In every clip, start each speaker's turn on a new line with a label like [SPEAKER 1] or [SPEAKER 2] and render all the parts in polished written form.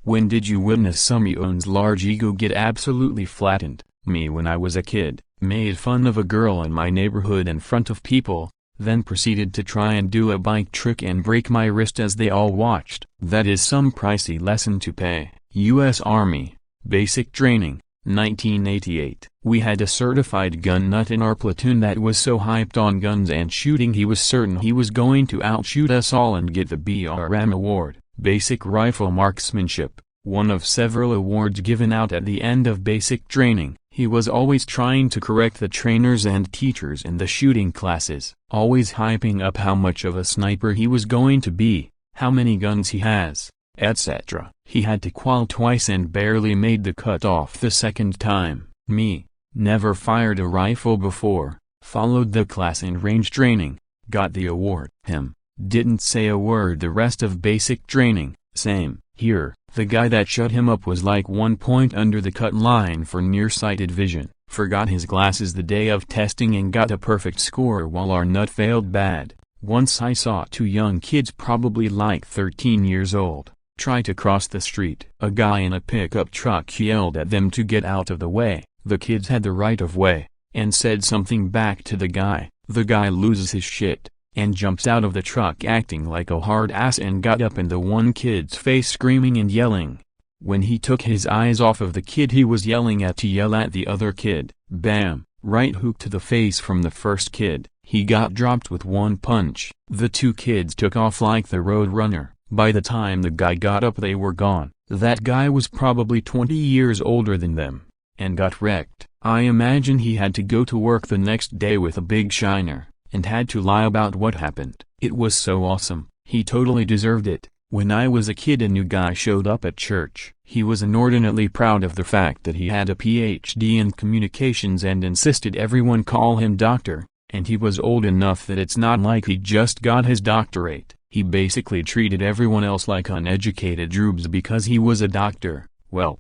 [SPEAKER 1] When did you witness someone's large ego get absolutely flattened? Me, when I was a kid, made fun of a girl in my neighborhood in front of people, then proceeded to try and do a bike trick and break my wrist as they all watched. That is some pricey lesson to pay. U.S. Army, Basic Training, 1988. We had a certified gun nut in our platoon that was so hyped on guns and shooting he was certain he was going to outshoot us all and get the BRM award, Basic Rifle Marksmanship, one of several awards given out at the end of basic training. He was always trying to correct the trainers and teachers in the shooting classes, always hyping up how much of a sniper he was going to be, how many guns he has, etc. He had to qual twice and barely made the cut off the second time. Me, never fired a rifle before, followed the class in range training, got the award. Him, didn't say a word the rest of basic training. Same here. The guy that shut him up was like 1 point under the cut line for nearsighted vision, forgot his glasses the day of testing and got a perfect score while our nut failed bad. Once I saw 2 young kids probably like 13 years old, try to cross the street. A guy in a pickup truck yelled at them to get out of the way. The kids had the right of way, and said something back to the guy. The guy loses his shit, and jumps out of the truck acting like a hard ass and got up in the one kid's face screaming and yelling. When he took his eyes off of the kid he was yelling at to yell at the other kid, bam, right hook to the face from the first kid. He got dropped with 1 punch. The 2 kids took off like the road runner. By the time the guy got up they were gone. That guy was probably 20 years older than them, and got wrecked. I imagine he had to go to work the next day with a big shiner, and had to lie about what happened. It was so awesome, he totally deserved it. When I was a kid a new guy showed up at church. He was inordinately proud of the fact that he had a PhD in communications and insisted everyone call him doctor, and he was old enough that it's not like he just got his doctorate. He basically treated everyone else like uneducated rubes because he was a doctor. Welp.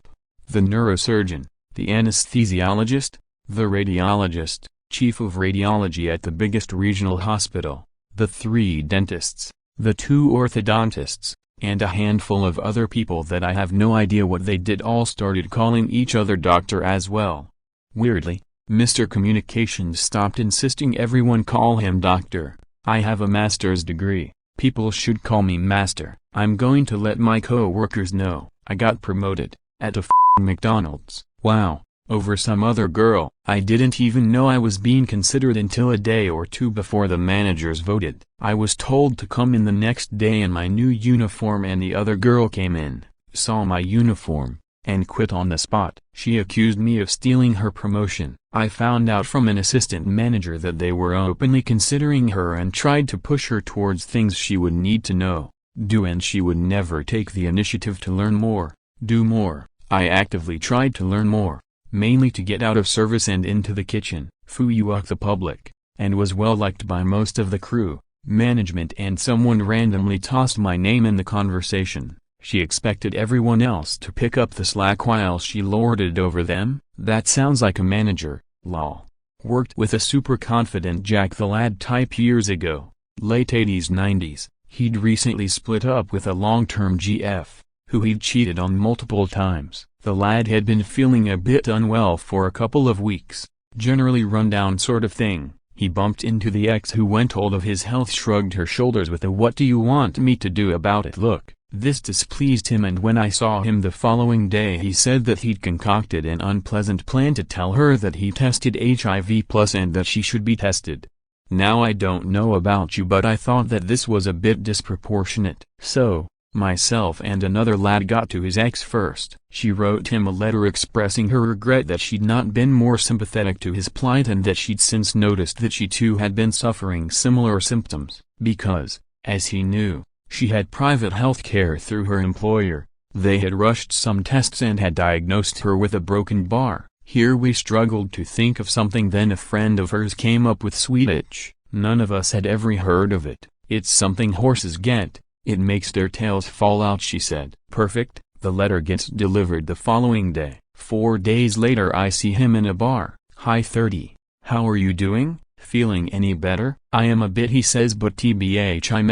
[SPEAKER 1] The neurosurgeon, the anesthesiologist, the radiologist, chief of radiology at the biggest regional hospital, the 3 dentists, the 2 orthodontists, and a handful of other people that I have no idea what they did all started calling each other doctor as well. Weirdly, Mr. Communications stopped insisting everyone call him doctor. I have a master's degree. People should call me master. I'm going to let my co-workers know I got promoted at a f***ing McDonald's. Wow. Over some other girl. I didn't even know I was being considered until a day or 2 before the managers voted. I was told to come in the next day in my new uniform and the other girl came in, saw my uniform, and quit on the spot. She accused me of stealing her promotion. I found out from an assistant manager that they were openly considering her and tried to push her towards things she would need to know, do, and she would never take the initiative to learn more, do more. I actively tried to learn more, mainly to get out of service and into the kitchen, fuck the public, and was well liked by most of the crew, management, and someone randomly tossed my name in the conversation. She expected everyone else to pick up the slack while she lorded over them. That sounds like a manager, lol. Worked with a super confident Jack the Lad type years ago, late 80s 90s. He'd recently split up with a long-term GF, who he'd cheated on multiple times. The lad had been feeling a bit unwell for a couple of weeks, generally run down sort of thing. He bumped into the ex who when told of his health shrugged her shoulders with a "what do you want me to do about it" look. This displeased him, and when I saw him the following day he said that he'd concocted an unpleasant plan to tell her that he tested HIV+ and that she should be tested. Now I don't know about you, but I thought that this was a bit disproportionate. So, myself and another lad got to his ex first. She wrote him a letter expressing her regret that she'd not been more sympathetic to his plight and that she'd since noticed that she too had been suffering similar symptoms, because, as he knew, she had private health care through her employer. They had rushed some tests and had diagnosed her with a broken bar. Here we struggled to think of something, then a friend of hers came up with sweet itch. None of us had ever heard of it. It's something horses get. It makes their tails fall out, she said. Perfect. The letter gets delivered the following day. 4 days later I see him in a bar. Hi 30. How are you doing? Feeling any better? I am a bit, he says, but tbh I'm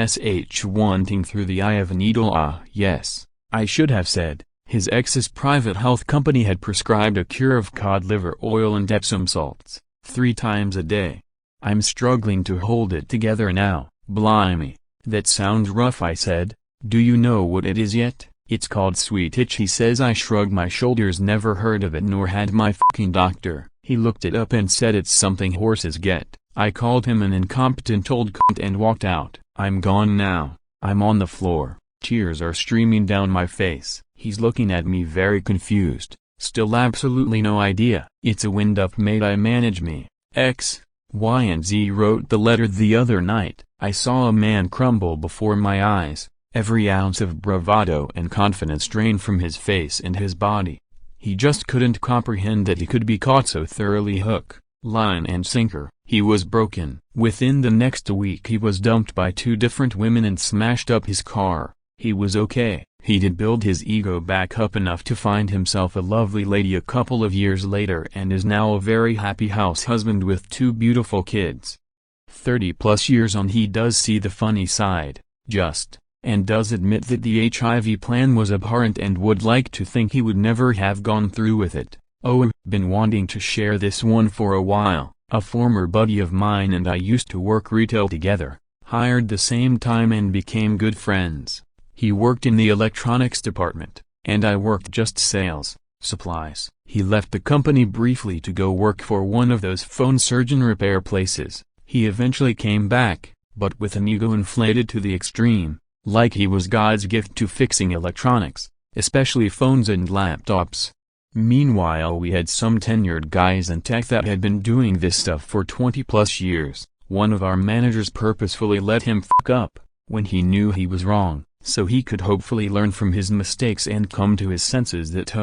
[SPEAKER 1] sh wanting through the eye of a needle. Ah yes. I should have said, His ex's private health company had prescribed a cure of cod liver oil and Epsom salts, 3 times a day. I'm struggling to hold it together now. Blimey, that sounds rough, I said. Do you know what it is yet? It's called sweet itch, he says. I shrugged my shoulders. Never heard of it, nor had my fucking doctor. He looked it up and said it's something horses get. I called him an incompetent old cunt and walked out. I'm gone now. I'm on the floor. Tears are streaming down my face. He's looking at me very confused. Still absolutely no idea. It's a wind-up mate. I manage me. X, Y and Z wrote the letter the other night. I saw a man crumble before my eyes, every ounce of bravado and confidence drained from his face and his body. He just couldn't comprehend that he could be caught so thoroughly, hook, line and sinker. He was broken. Within the next week he was dumped by 2 different women and smashed up his car. He was okay. He did build his ego back up enough to find himself a lovely lady a couple of years later and is now a very happy house husband with 2 beautiful kids. 30+ years on, he does see the funny side, and does admit that the HIV plan was abhorrent and would like to think he would never have gone through with it. Oh, I've been wanting to share this one for a while. A former buddy of mine and I used to work retail together, hired the same time and became good friends. He worked in the electronics department, and I worked just sales, supplies. He left the company briefly to go work for one of those phone surgeon repair places. He eventually came back, but with an ego inflated to the extreme, like he was God's gift to fixing electronics, especially phones and laptops. Meanwhile, we had some tenured guys in tech that had been doing this stuff for 20+ years. One of our managers purposefully let him fuck up, when he knew he was wrong, so he could hopefully learn from his mistakes and come to his senses that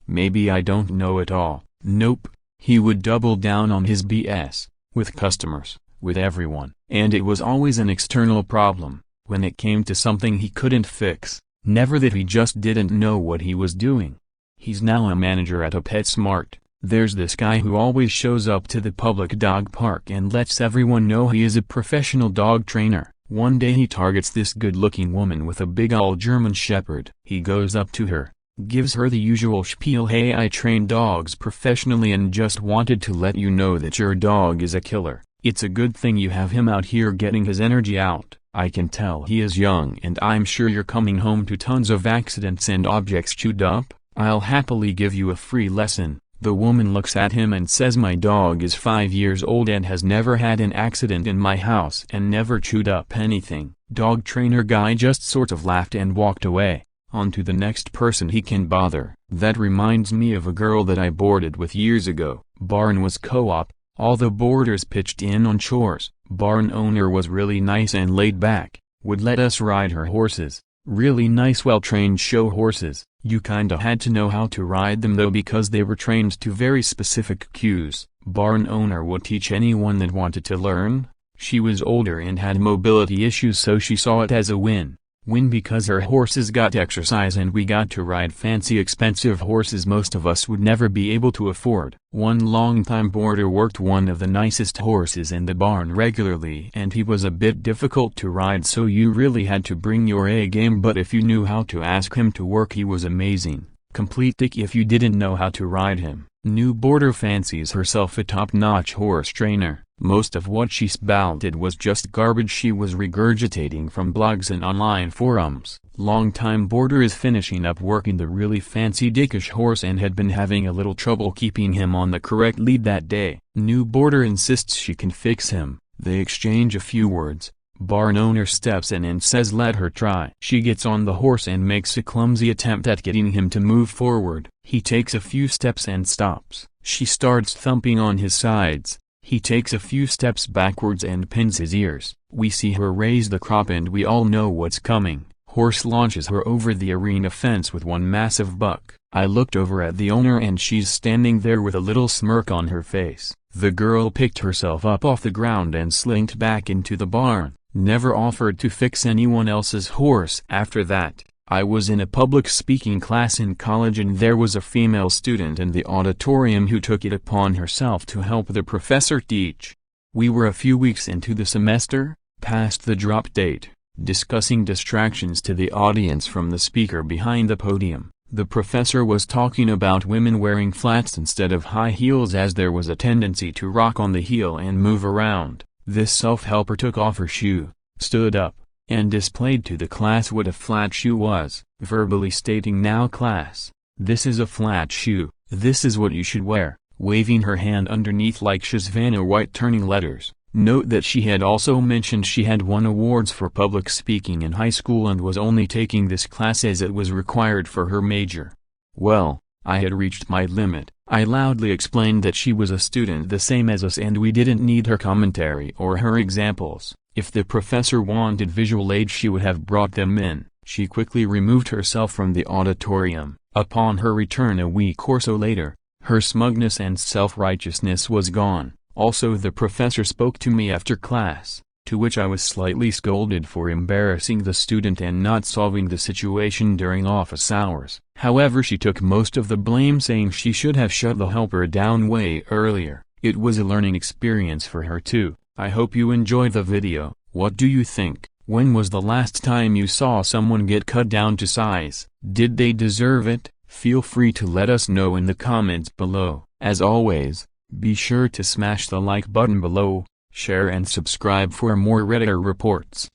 [SPEAKER 1] maybe I don't know it all. Nope. He would double down on his BS, with customers, with everyone. And it was always an external problem, when it came to something he couldn't fix, never that he just didn't know what he was doing. He's now a manager at a PetSmart. There's this guy who always shows up to the public dog park and lets everyone know he is a professional dog trainer. One day he targets this good-looking woman with a big old German Shepherd. He goes up to her, gives her the usual spiel, hey, I train dogs professionally and just wanted to let you know that your dog is a killer. It's a good thing you have him out here getting his energy out. I can tell he is young and I'm sure you're coming home to tons of accidents and objects chewed up. I'll happily give you a free lesson. The woman looks at him and says, my dog is 5 years old and has never had an accident in my house and never chewed up anything. Dog trainer guy just sort of laughed and walked away. On to the next person he can bother. That reminds me of a girl that I boarded with years ago. Barn was co-op. All the boarders pitched in on chores. Barn owner was really nice and laid back, would let us ride her horses. Really nice, well-trained show horses. You kinda had to know how to ride them though because they were trained to very specific cues. Barn owner would teach anyone that wanted to learn. She was older and had mobility issues, so she saw it as a win because her horses got exercise and we got to ride fancy expensive horses most of us would never be able to afford. One longtime boarder worked one of the nicest horses in the barn regularly and he was a bit difficult to ride, so you really had to bring your A game, but if you knew how to ask him to work he was amazing. Complete dick if you didn't know how to ride him. New boarder fancies herself a top-notch horse trainer. Most of what she spouted was just garbage she was regurgitating from blogs and online forums. Longtime boarder is finishing up working the really fancy dickish horse and had been having a little trouble keeping him on the correct lead that day. New boarder insists she can fix him. They exchange a few words. Barn owner steps in and says let her try. She gets on the horse and makes a clumsy attempt at getting him to move forward. He takes a few steps and stops. She starts thumping on his sides. He takes a few steps backwards and pins his ears. We see her raise the crop and we all know what's coming. Horse launches her over the arena fence with one massive buck. I looked over at the owner and she's standing there with a little smirk on her face. The girl picked herself up off the ground and slinked back into the barn. Never offered to fix anyone else's horse. After that, I was in a public speaking class in college and there was a female student in the auditorium who took it upon herself to help the professor teach. We were a few weeks into the semester, past the drop date, discussing distractions to the audience from the speaker behind the podium. The professor was talking about women wearing flats instead of high heels as there was a tendency to rock on the heel and move around. This self-helper took off her shoe, stood up, and displayed to the class what a flat shoe was, verbally stating, "Now class, this is a flat shoe, this is what you should wear," waving her hand underneath like Shazvana White turning letters. Note that she had also mentioned she had won awards for public speaking in high school and was only taking this class as it was required for her major. Well, I had reached my limit. I loudly explained that she was a student the same as us and we didn't need her commentary or her examples. If the professor wanted visual aids she would have brought them in. She quickly removed herself from the auditorium. Upon her return a week or so later, her smugness and self-righteousness was gone. Also the professor spoke to me after class, to which I was slightly scolded for embarrassing the student and not solving the situation during office hours. However, she took most of the blame, saying she should have shut the helper down way earlier. It was a learning experience for her too. I hope you enjoyed the video. What do you think? When was the last time you saw someone get cut down to size? Did they deserve it? Feel free to let us know in the comments below. As always, be sure to smash the like button below, share and subscribe for more Redditor reports.